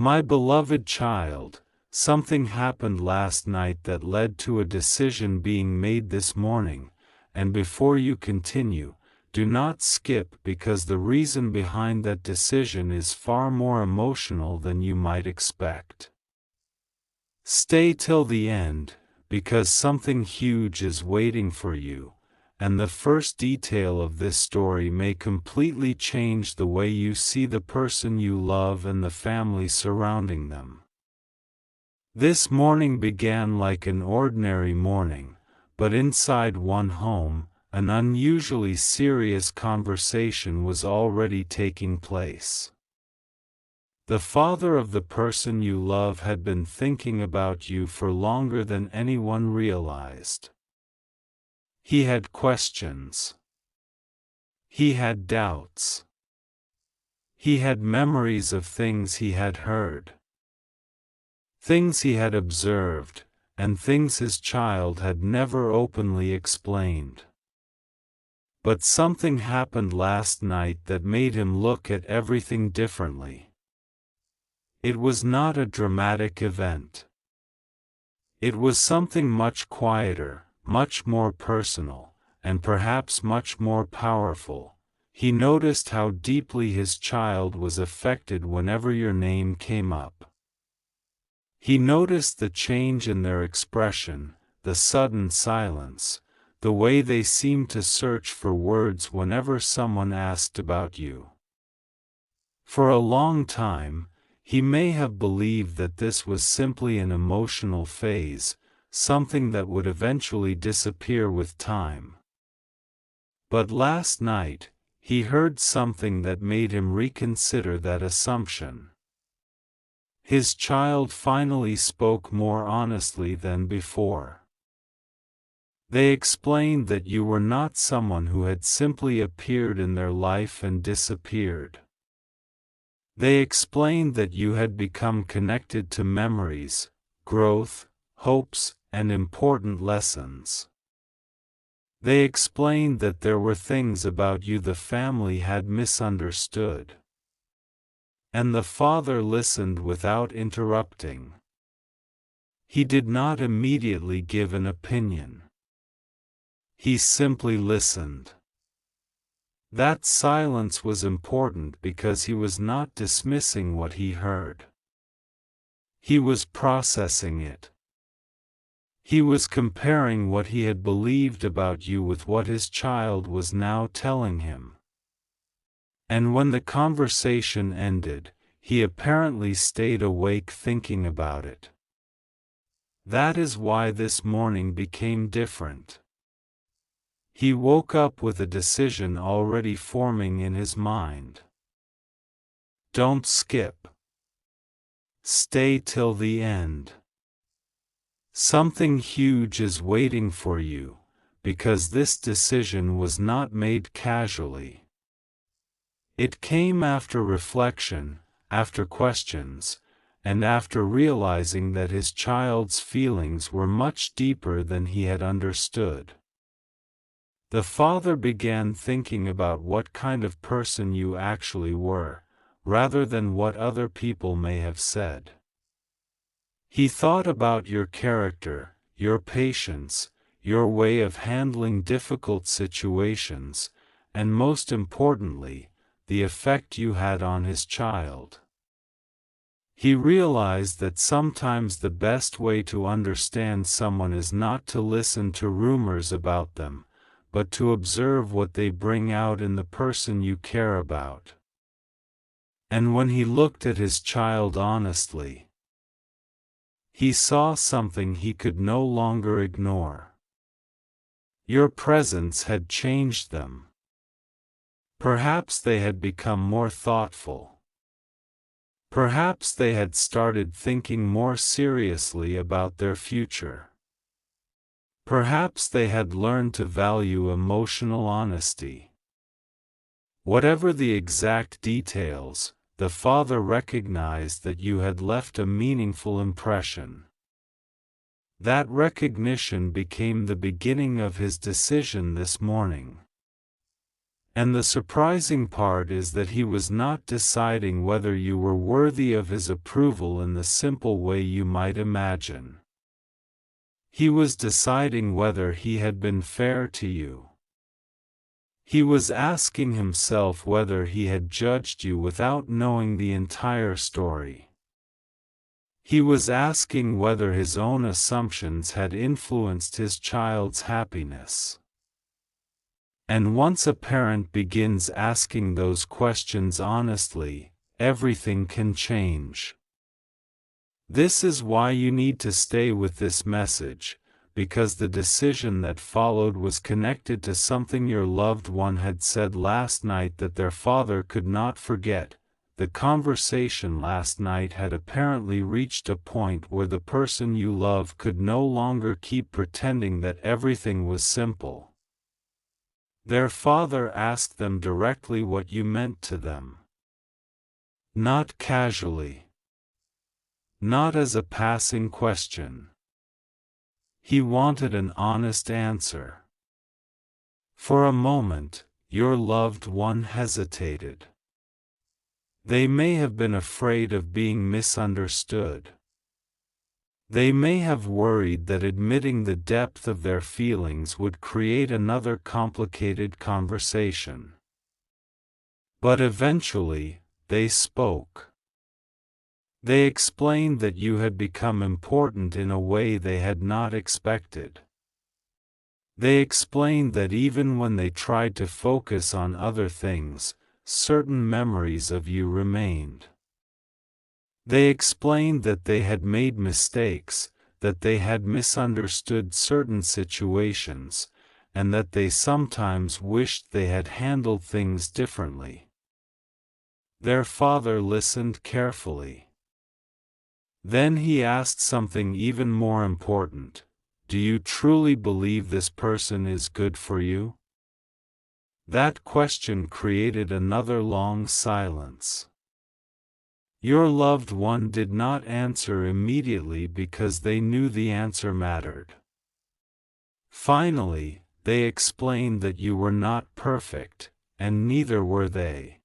My beloved child, something happened last night that led to a decision being made this morning, and before you continue, do not skip because the reason behind that decision is far more emotional than you might expect. Stay till the end, because something huge is waiting for you, and the first detail of this story may completely change the way you see the person you love and the family surrounding them. This morning began like an ordinary morning, but inside one home, an unusually serious conversation was already taking place. The father of the person you love had been thinking about you for longer than anyone realized. He had questions. He had doubts. He had memories of things he had heard, things he had observed, and things his child had never openly explained. But something happened last night that made him look at everything differently. It was not a dramatic event. It was something much quieter, much more personal, and perhaps much more powerful. He noticed how deeply his child was affected whenever your name came up. He noticed the change in their expression, the sudden silence, the way they seemed to search for words whenever someone asked about you. For a long time, he may have believed that this was simply an emotional phase, something that would eventually disappear with time. But last night, he heard something that made him reconsider that assumption. His child finally spoke more honestly than before. They explained that you were not someone who had simply appeared in their life and disappeared. They explained that you had become connected to memories, growth, hopes, and important lessons. They explained that there were things about you the family had misunderstood. And the father listened without interrupting. He did not immediately give an opinion. He simply listened. That silence was important because he was not dismissing what he heard. He was processing it. He was comparing what he had believed about you with what his child was now telling him. And when the conversation ended, he apparently stayed awake thinking about it. That is why this morning became different. He woke up with a decision already forming in his mind. Don't skip. Stay till the end. Something huge is waiting for you, because this decision was not made casually. It came after reflection, after questions, and after realizing that his child's feelings were much deeper than he had understood. The father began thinking about what kind of person you actually were, rather than what other people may have said. He thought about your character, your patience, your way of handling difficult situations, and most importantly, the effect you had on his child. He realized that sometimes the best way to understand someone is not to listen to rumors about them, but to observe what they bring out in the person you care about. And when he looked at his child honestly, he saw something he could no longer ignore. Your presence had changed them. Perhaps they had become more thoughtful. Perhaps they had started thinking more seriously about their future. Perhaps they had learned to value emotional honesty. Whatever the exact details, the father recognized that you had left a meaningful impression. That recognition became the beginning of his decision this morning. And the surprising part is that he was not deciding whether you were worthy of his approval in the simple way you might imagine. He was deciding whether he had been fair to you. He was asking himself whether he had judged you without knowing the entire story. He was asking whether his own assumptions had influenced his child's happiness. And once a parent begins asking those questions honestly, everything can change. This is why you need to stay with this message, because the decision that followed was connected to something your loved one had said last night that their father could not forget. The conversation last night had apparently reached a point where the person you love could no longer keep pretending that everything was simple. Their father asked them directly what you meant to them. Not casually. Not as a passing question. He wanted an honest answer. For a moment, your loved one hesitated. They may have been afraid of being misunderstood. They may have worried that admitting the depth of their feelings would create another complicated conversation. But eventually, they spoke. They explained that you had become important in a way they had not expected. They explained that even when they tried to focus on other things, certain memories of you remained. They explained that they had made mistakes, that they had misunderstood certain situations, and that they sometimes wished they had handled things differently. Their father listened carefully. Then he asked something even more important. Do you truly believe this person is good for you? That question created another long silence. Your loved one did not answer immediately because they knew the answer mattered. Finally, they explained that you were not perfect, and neither were they.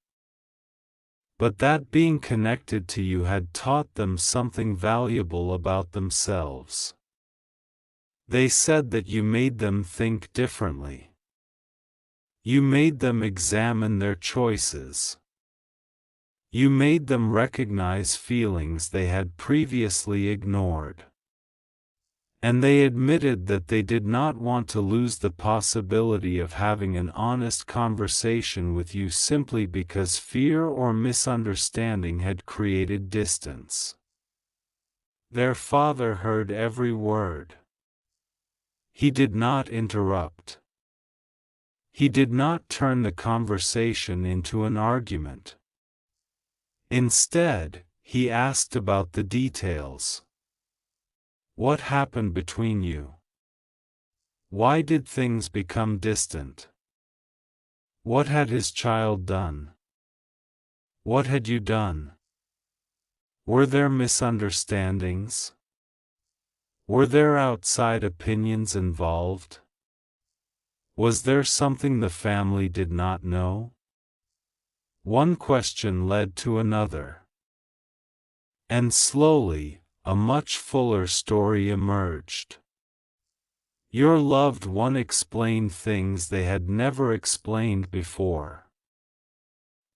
But that being connected to you had taught them something valuable about themselves. They said that you made them think differently. You made them examine their choices. You made them recognize feelings they had previously ignored. And they admitted that they did not want to lose the possibility of having an honest conversation with you simply because fear or misunderstanding had created distance. Their father heard every word. He did not interrupt. He did not turn the conversation into an argument. Instead, he asked about the details. What happened between you? Why did things become distant? What had his child done? What had you done? Were there misunderstandings? Were there outside opinions involved? Was there something the family did not know? One question led to another. And slowly, a much fuller story emerged. Your loved one explained things they had never explained before.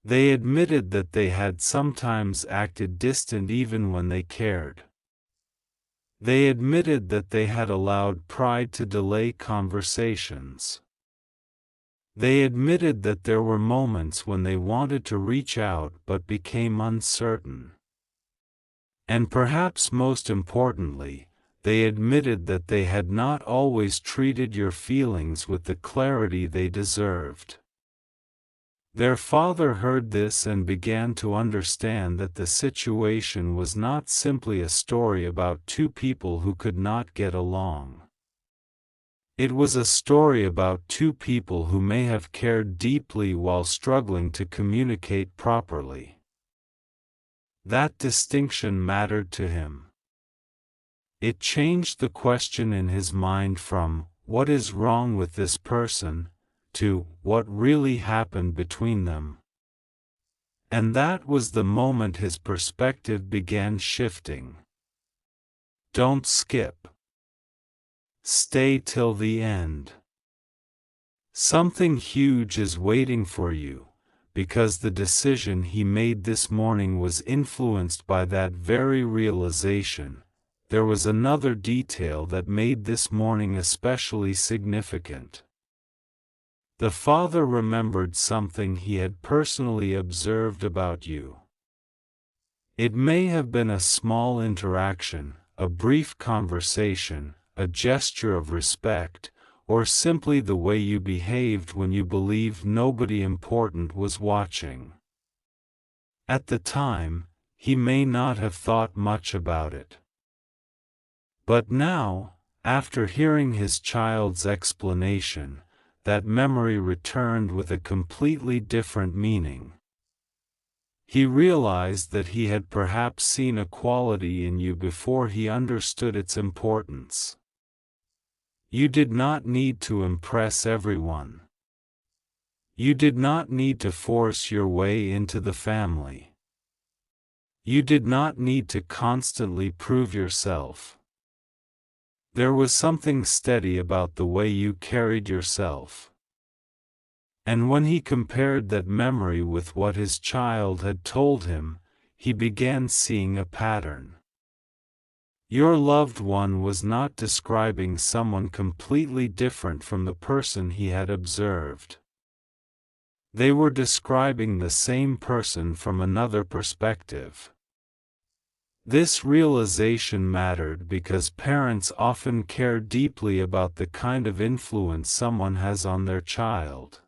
They admitted that they had sometimes acted distant even when they cared. They admitted that they had allowed pride to delay conversations. They admitted that there were moments when they wanted to reach out but became uncertain. And perhaps most importantly, they admitted that they had not always treated your feelings with the clarity they deserved. Their father heard this and began to understand that the situation was not simply a story about two people who could not get along. It was a story about two people who may have cared deeply while struggling to communicate properly. That distinction mattered to him. It changed the question in his mind from, "What is wrong with this person?" to what really happened between them. And that was the moment his perspective began shifting. Don't skip. Stay till the end. Something huge is waiting for you, because the decision he made this morning was influenced by that very realization. There was another detail that made this morning especially significant. The father remembered something he had personally observed about you. It may have been a small interaction, a brief conversation, a gesture of respect, or simply the way you behaved when you believed nobody important was watching. At the time, he may not have thought much about it. But now, after hearing his child's explanation, that memory returned with a completely different meaning. He realized that he had perhaps seen a quality in you before he understood its importance. You did not need to impress everyone. You did not need to force your way into the family. You did not need to constantly prove yourself. There was something steady about the way you carried yourself. And when he compared that memory with what his child had told him, he began seeing a pattern. Your loved one was not describing someone completely different from the person he had observed. They were describing the same person from another perspective. This realization mattered because parents often care deeply about the kind of influence someone has on their child.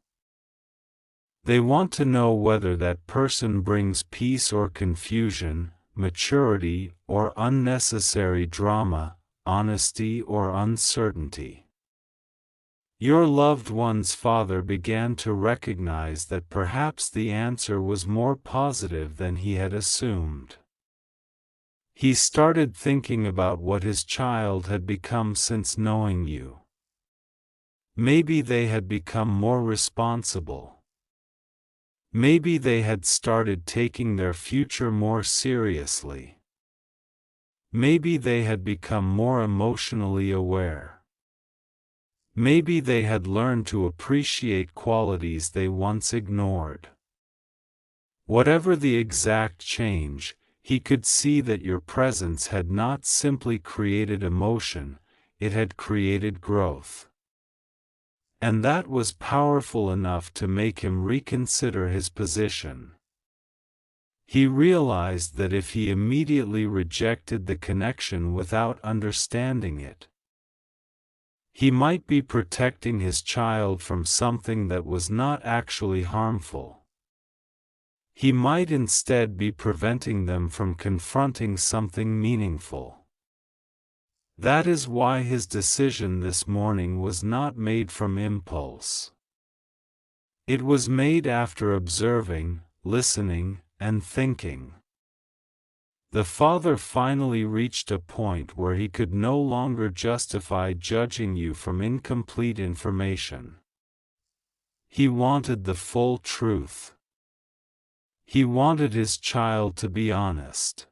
They want to know whether that person brings peace or confusion, maturity or unnecessary drama, honesty or uncertainty. Your loved one's father began to recognize that perhaps the answer was more positive than he had assumed. He started thinking about what his child had become since knowing you. Maybe they had become more responsible. Maybe they had started taking their future more seriously. Maybe they had become more emotionally aware. Maybe they had learned to appreciate qualities they once ignored. Whatever the exact change, he could see that your presence had not simply created emotion, it had created growth. And that was powerful enough to make him reconsider his position. He realized that if he immediately rejected the connection without understanding it, he might be protecting his child from something that was not actually harmful. He might instead be preventing them from confronting something meaningful. That is why his decision this morning was not made from impulse. It was made after observing, listening, and thinking. The father finally reached a point where he could no longer justify judging you from incomplete information. He wanted the full truth. He wanted his child to be honest.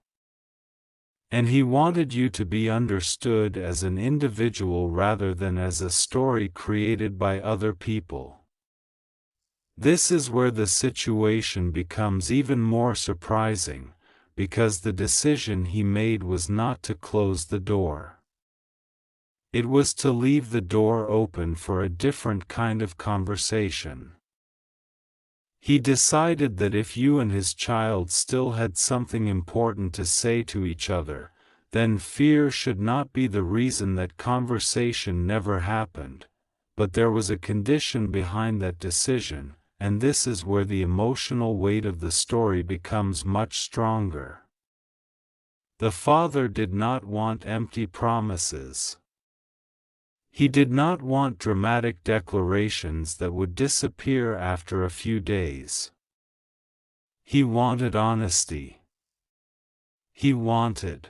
And he wanted you to be understood as an individual rather than as a story created by other people. This is where the situation becomes even more surprising, because the decision he made was not to close the door. It was to leave the door open for a different kind of conversation. He decided that if you and his child still had something important to say to each other, then fear should not be the reason that conversation never happened, but there was a condition behind that decision, and this is where the emotional weight of the story becomes much stronger. The father did not want empty promises. He did not want dramatic declarations that would disappear after a few days. He wanted honesty. He wanted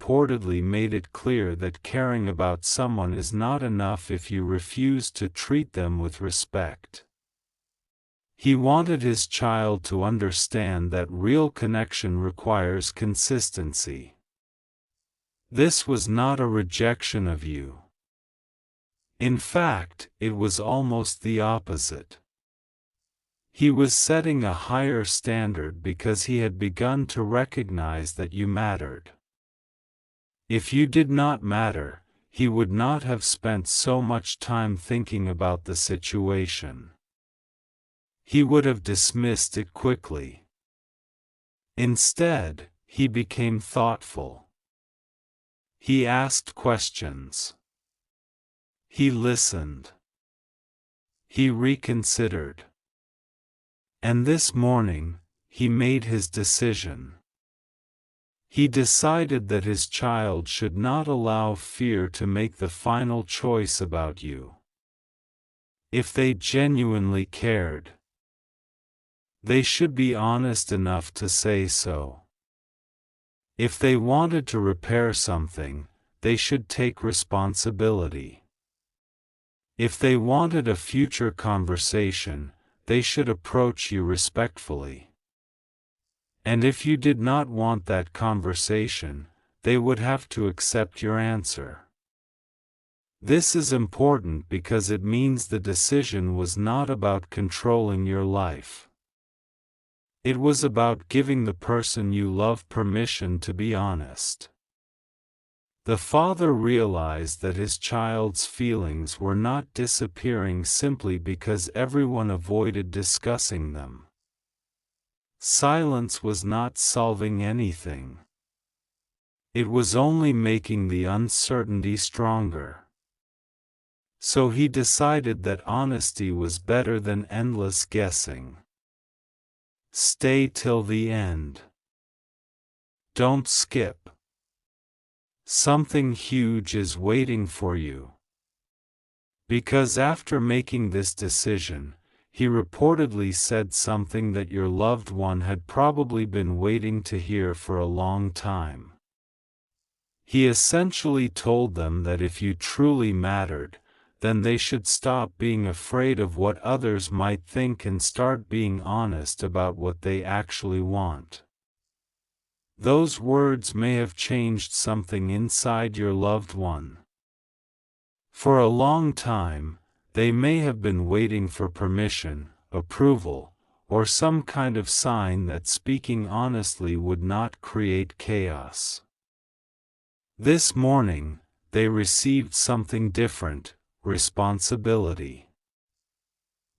reportedly made it clear that caring about someone is not enough if you refuse to treat them with respect. He wanted his child to understand that real connection requires consistency. This was not a rejection of you. In fact, it was almost the opposite. He was setting a higher standard because he had begun to recognize that you mattered. If you did not matter, he would not have spent so much time thinking about the situation. He would have dismissed it quickly. Instead, he became thoughtful. He asked questions. He listened. He reconsidered. And this morning, he made his decision. He decided that his child should not allow fear to make the final choice about you. If they genuinely cared, they should be honest enough to say so. If they wanted to repair something, they should take responsibility. If they wanted a future conversation, they should approach you respectfully. And if you did not want that conversation, they would have to accept your answer. This is important because it means the decision was not about controlling your life. It was about giving the person you love permission to be honest. The father realized that his child's feelings were not disappearing simply because everyone avoided discussing them. Silence was not solving anything. It was only making the uncertainty stronger. So he decided that honesty was better than endless guessing. Stay till the end. Don't skip. Something huge is waiting for you. Because after making this decision, he reportedly said something that your loved one had probably been waiting to hear for a long time. He essentially told them that if you truly mattered, then they should stop being afraid of what others might think and start being honest about what they actually want. Those words may have changed something inside your loved one. For a long time, they may have been waiting for permission, approval, or some kind of sign that speaking honestly would not create chaos. This morning, they received something different: responsibility.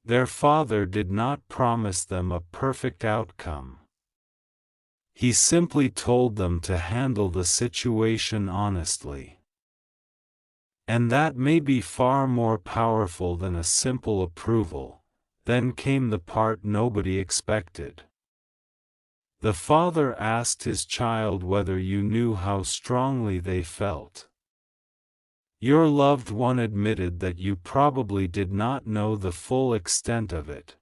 Their father did not promise them a perfect outcome. He simply told them to handle the situation honestly. And that may be far more powerful than a simple approval. Then came the part nobody expected. The father asked his child whether you knew how strongly they felt. Your loved one admitted that you probably did not know the full extent of it.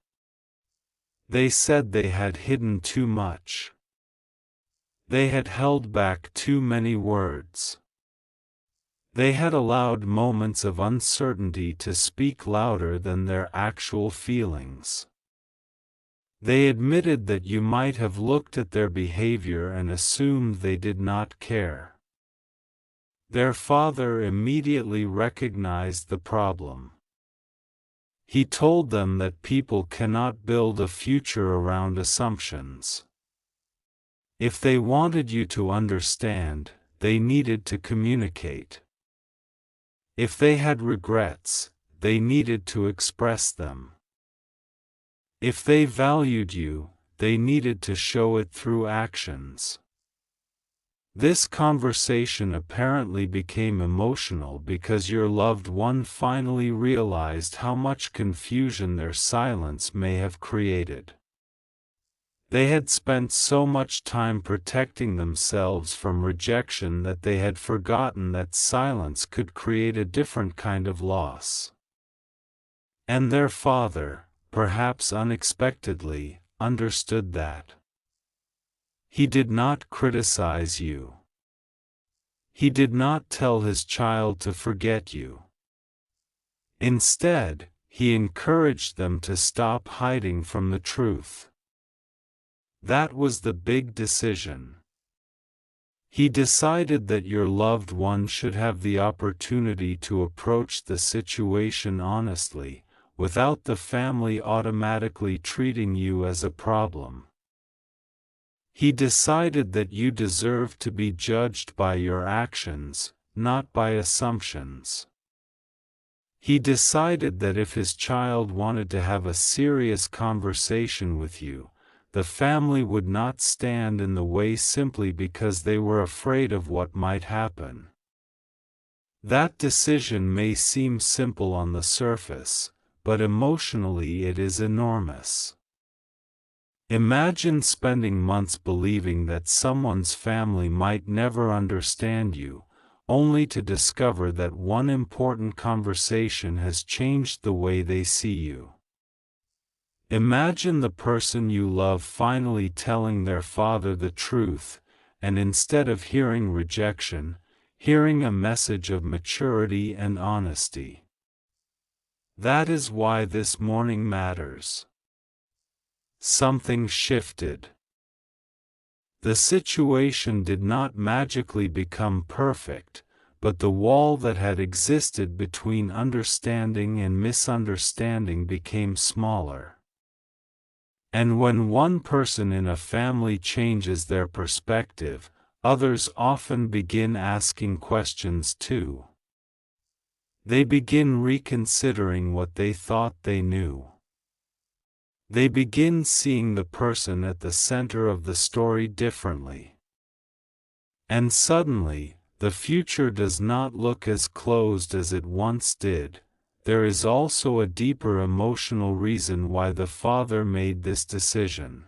They said they had hidden too much. They had held back too many words. They had allowed moments of uncertainty to speak louder than their actual feelings. They admitted that you might have looked at their behavior and assumed they did not care. Their father immediately recognized the problem. He told them that people cannot build a future around assumptions. If they wanted you to understand, they needed to communicate. If they had regrets, they needed to express them. If they valued you, they needed to show it through actions. This conversation apparently became emotional because your loved one finally realized how much confusion their silence may have created. They had spent so much time protecting themselves from rejection that they had forgotten that silence could create a different kind of loss. And their father, perhaps unexpectedly, understood that. He did not criticize you. He did not tell his child to forget you. Instead, he encouraged them to stop hiding from the truth. That was the big decision. He decided that your loved one should have the opportunity to approach the situation honestly, without the family automatically treating you as a problem. He decided that you deserve to be judged by your actions, not by assumptions. He decided that if his child wanted to have a serious conversation with you, the family would not stand in the way simply because they were afraid of what might happen. That decision may seem simple on the surface, but emotionally it is enormous. Imagine spending months believing that someone's family might never understand you, only to discover that one important conversation has changed the way they see you. Imagine the person you love finally telling their father the truth, and instead of hearing rejection, hearing a message of maturity and honesty. That is why this morning matters. Something shifted. The situation did not magically become perfect, but the wall that had existed between understanding and misunderstanding became smaller. And when one person in a family changes their perspective, others often begin asking questions too. They begin reconsidering what they thought they knew. They begin seeing the person at the center of the story differently. And suddenly, the future does not look as closed as it once did. There is also a deeper emotional reason why the father made this decision.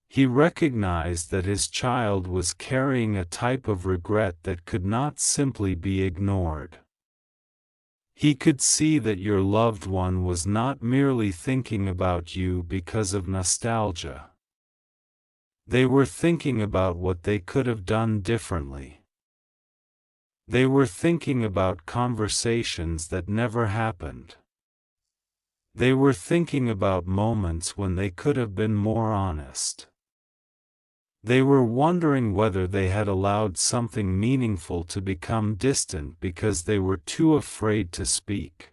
He recognized that his child was carrying a type of regret that could not simply be ignored. He could see that your loved one was not merely thinking about you because of nostalgia. They were thinking about what they could have done differently. They were thinking about conversations that never happened. They were thinking about moments when they could have been more honest. They were wondering whether they had allowed something meaningful to become distant because they were too afraid to speak.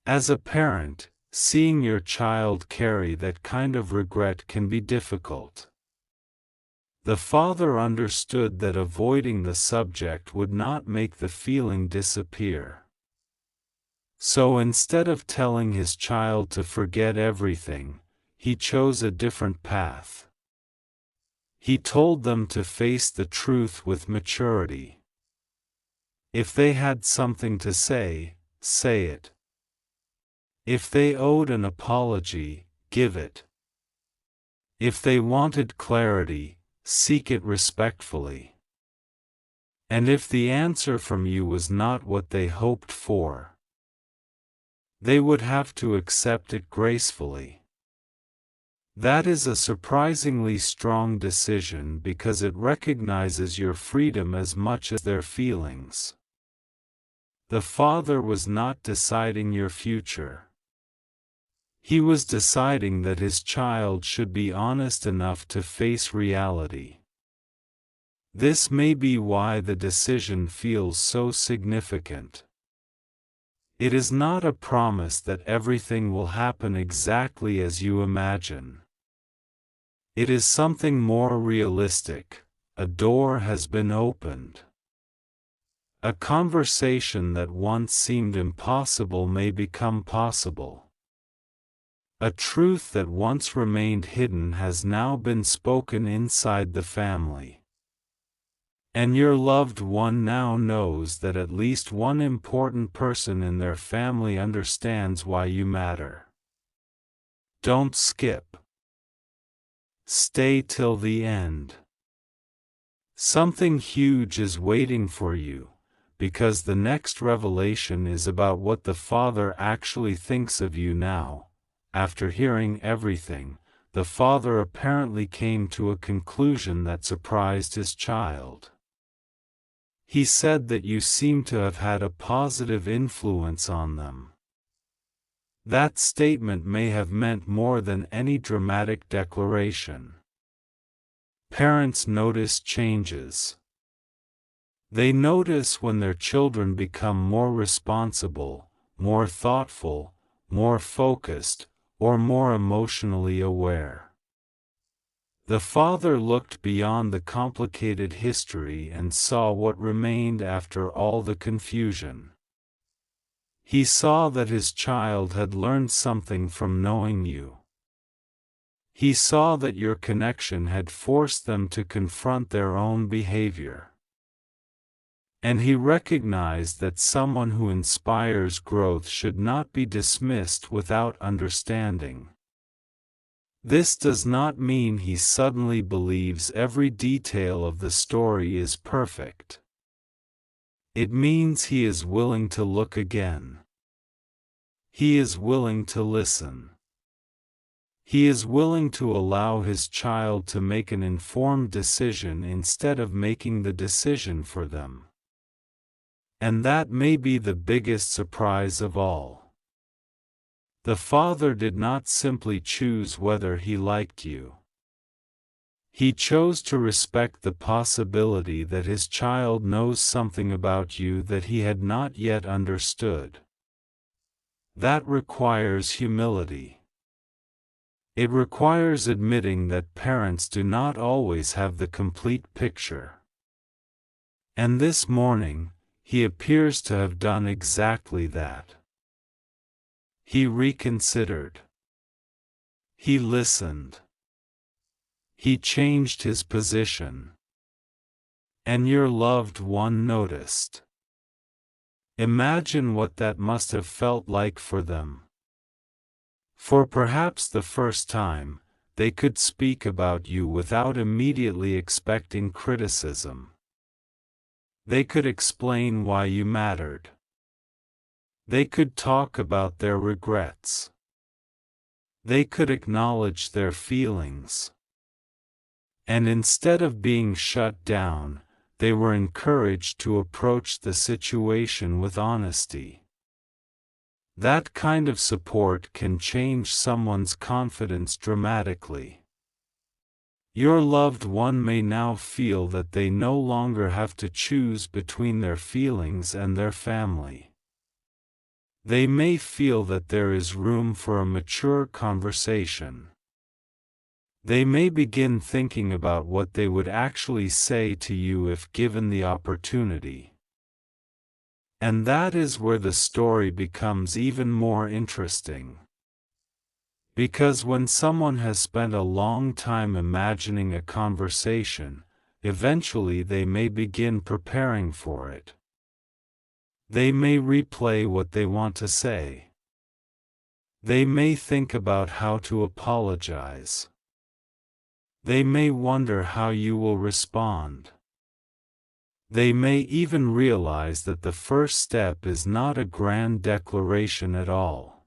As a parent, seeing your child carry that kind of regret can be difficult. The father understood that avoiding the subject would not make the feeling disappear. So instead of telling his child to forget everything, he chose a different path. He told them to face the truth with maturity. If they had something to say, say it. If they owed an apology, give it. If they wanted clarity, seek it respectfully. And if the answer from you was not what they hoped for, they would have to accept it gracefully. That is a surprisingly strong decision because it recognizes your freedom as much as their feelings. The father was not deciding your future. He was deciding that his child should be honest enough to face reality. This may be why the decision feels so significant. It is not a promise that everything will happen exactly as you imagine. It is something more realistic. A door has been opened. A conversation that once seemed impossible may become possible. A truth that once remained hidden has now been spoken inside the family. And your loved one now knows that at least one important person in their family understands why you matter. Don't skip. Stay till the end. Something huge is waiting for you, because the next revelation is about what the Father actually thinks of you now. After hearing everything, the father apparently came to a conclusion that surprised his child. He said that you seem to have had a positive influence on them. That statement may have meant more than any dramatic declaration. Parents notice changes. They notice when their children become more responsible, more thoughtful, more focused, or more emotionally aware. The father looked beyond the complicated history and saw what remained after all the confusion. He saw that his child had learned something from knowing you. He saw that your connection had forced them to confront their own behavior. And he recognized that someone who inspires growth should not be dismissed without understanding. This does not mean he suddenly believes every detail of the story is perfect. It means he is willing to look again. He is willing to listen. He is willing to allow his child to make an informed decision instead of making the decision for them. And that may be the biggest surprise of all. The father did not simply choose whether he liked you. He chose to respect the possibility that his child knows something about you that he had not yet understood. That requires humility. It requires admitting that parents do not always have the complete picture. And this morning, he appears to have done exactly that. He reconsidered. He listened. He changed his position. And your loved one noticed. Imagine what that must have felt like for them. For perhaps the first time, they could speak about you without immediately expecting criticism. They could explain why you mattered. They could talk about their regrets. They could acknowledge their feelings. And instead of being shut down, they were encouraged to approach the situation with honesty. That kind of support can change someone's confidence dramatically. Your loved one may now feel that they no longer have to choose between their feelings and their family. They may feel that there is room for a mature conversation. They may begin thinking about what they would actually say to you if given the opportunity. And that is where the story becomes even more interesting. Because when someone has spent a long time imagining a conversation, eventually they may begin preparing for it. They may replay what they want to say. They may think about how to apologize. They may wonder how you will respond. They may even realize that the first step is not a grand declaration at all.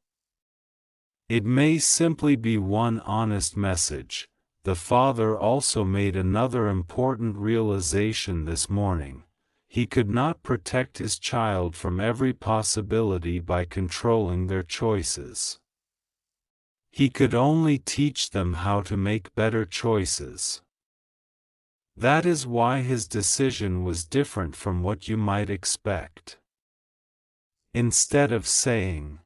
It may simply be one honest message. The father also made another important realization this morning. He could not protect his child from every possibility by controlling their choices. He could only teach them how to make better choices. That is why his decision was different from what you might expect. Instead of saying,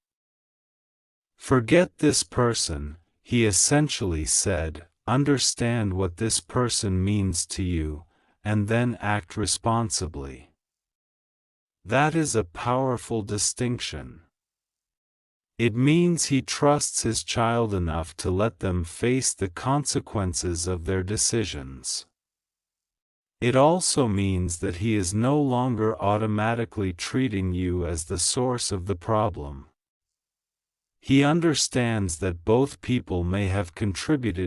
"Forget this person," he essentially said, "Understand what this person means to you, and then act responsibly." That is a powerful distinction. It means he trusts his child enough to let them face the consequences of their decisions. It also means that he is no longer automatically treating you as the source of the problem. He understands that both people may have contributed